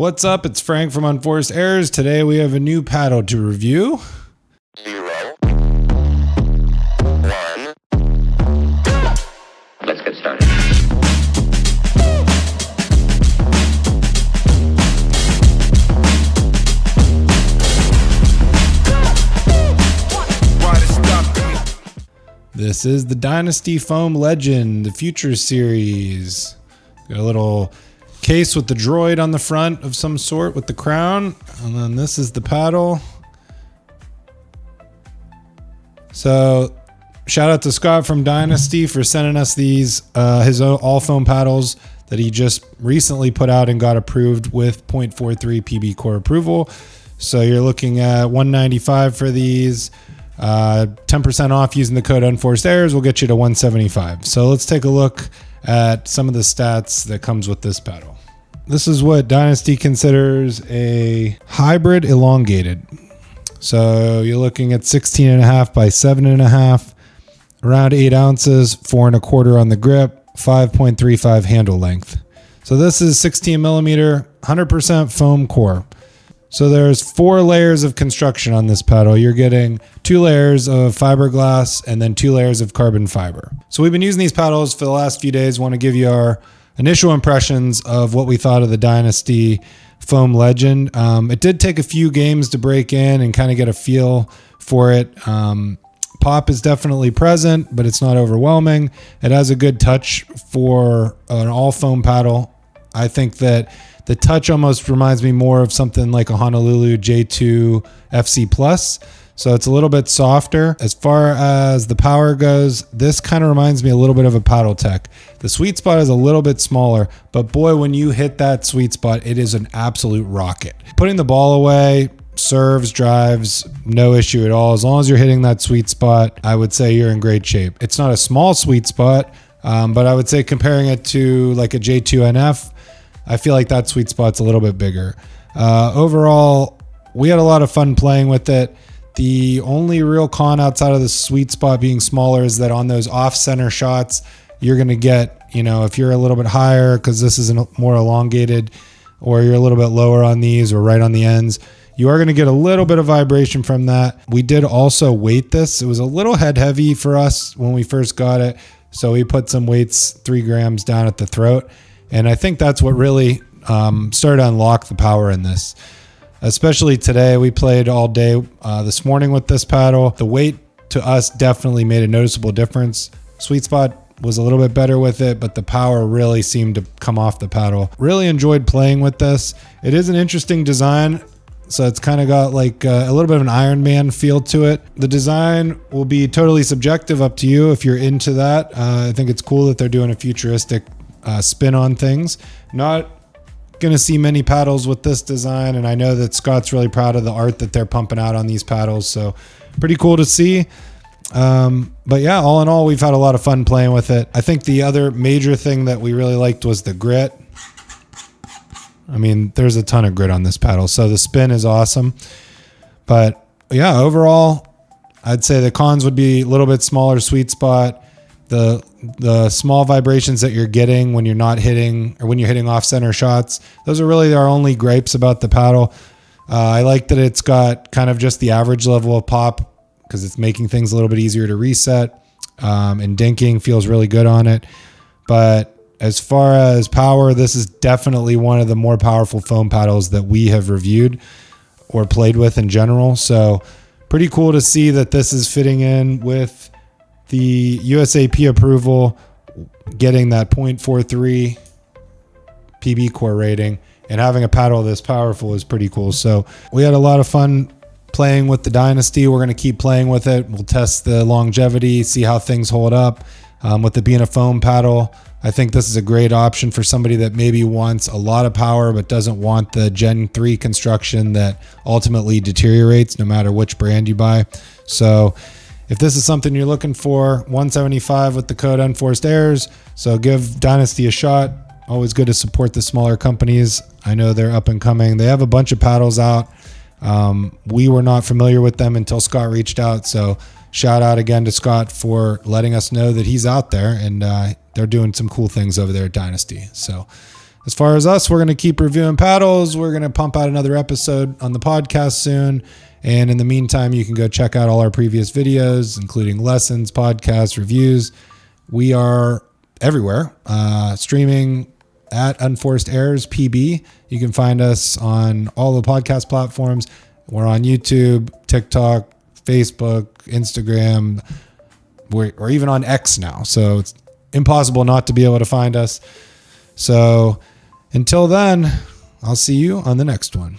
What's up? It's Frank from Unforced Errors. Today we have a new paddle to review. 0, 1, go! Let's get started. This is the Dynasty Foam Legend, the Future Series. Got a little case with the droid on the front of some sort with the crown, and then this is the paddle. So shout out to Scott from Dynasty for sending us these his all foam paddles that he just recently put out and got approved with 0.43 PB core approval. So you're looking at $195 for these. 10% off using the code Unforced Errors will get you to $175. So let's take a look at some of the stats that comes with this paddle. This is what Dynasty considers a hybrid elongated. So you're looking at 16.5 by 7.5, around 8 ounces, 4 1/4 on the grip, 5.35 handle length. So this is 16 millimeter, 100% foam core. So there's 4 layers of construction on this paddle. You're getting 2 layers of fiberglass and then 2 layers of carbon fiber. So we've been using these paddles for the last few days. Want to give you our initial impressions of what we thought of the Dynasty Foam Legend. It did take a few games to break in and kind of get a feel for it. Pop is definitely present, but it's not overwhelming. It has a good touch for an all foam paddle. I think that the touch almost reminds me more of something like a Honolulu J2 FC Plus. So it's a little bit softer. As far as the power goes, this kind of reminds me a little bit of a Paddle Tech. The sweet spot is a little bit smaller, but boy, when you hit that sweet spot, it is an absolute rocket. Putting the ball away, serves, drives, no issue at all. As long as you're hitting that sweet spot, I would say you're in great shape. It's not a small sweet spot, but I would say comparing it to like a J2 NF, I feel like that sweet spot's a little bit bigger. Overall, we had a lot of fun playing with it. The only real con outside of the sweet spot being smaller is that on those off-center shots, you're going to get, if you're a little bit higher because this is more elongated, or you're a little bit lower on these or right on the ends, you are going to get a little bit of vibration from that. We did also weight this. It was a little head heavy for us when we first got it, so we put some weights 3 grams down at the throat. And I think that's what really started to unlock the power in this. Especially today, we played all day this morning with this paddle. The weight to us definitely made a noticeable difference. Sweet spot was a little bit better with it, but the power really seemed to come off the paddle. Really enjoyed playing with this. It is an interesting design. So it's kind of got like a little bit of an Iron Man feel to it. The design will be totally subjective, up to you if you're into that. I think it's cool that they're doing a futuristic spin on things. Not going to see many paddles with this design, and I know that Scott's really proud of the art that they're pumping out on these paddles, so pretty cool to see. But yeah, all in all, we've had a lot of fun playing with it. I think the other major thing that we really liked was the grit. I mean, there's a ton of grit on this paddle, so the spin is awesome. But yeah, overall, I'd say the cons would be a little bit smaller sweet spot. The small vibrations that you're getting when you're not hitting, or when you're hitting off center shots, those are really our only gripes about the paddle. I like that it's got kind of just the average level of pop because it's making things a little bit easier to reset, and dinking feels really good on it. But as far as power, this is definitely one of the more powerful foam paddles that we have reviewed or played with in general. So pretty cool to see that this is fitting in with the USAP approval, getting that 0.43 PB core rating, and having a paddle this powerful is pretty cool. So we had a lot of fun playing with the Dynasty. We're going to keep playing with it. We'll test the longevity, see how things hold up. With it being a foam paddle, I think this is a great option for somebody that maybe wants a lot of power but doesn't want the Gen 3 construction that ultimately deteriorates no matter which brand you buy. So if this is something you're looking for, $175 with the code Unforced Errors. So give Dynasty a shot. Always good to support the smaller companies. I know they're up and coming. They have a bunch of paddles out. We were not familiar with them until Scott reached out. So shout out again to Scott for letting us know that he's out there, and they're doing some cool things over there at Dynasty. So as far as us, we're going to keep reviewing paddles. We're going to pump out another episode on the podcast soon. And in the meantime, you can go check out all our previous videos, including lessons, podcasts, reviews. We are everywhere, streaming at Unforced Errors PB. You can find us on all the podcast platforms. We're on YouTube, TikTok, Facebook, Instagram. We're even on X now. So it's impossible not to be able to find us. So until then, I'll see you on the next one.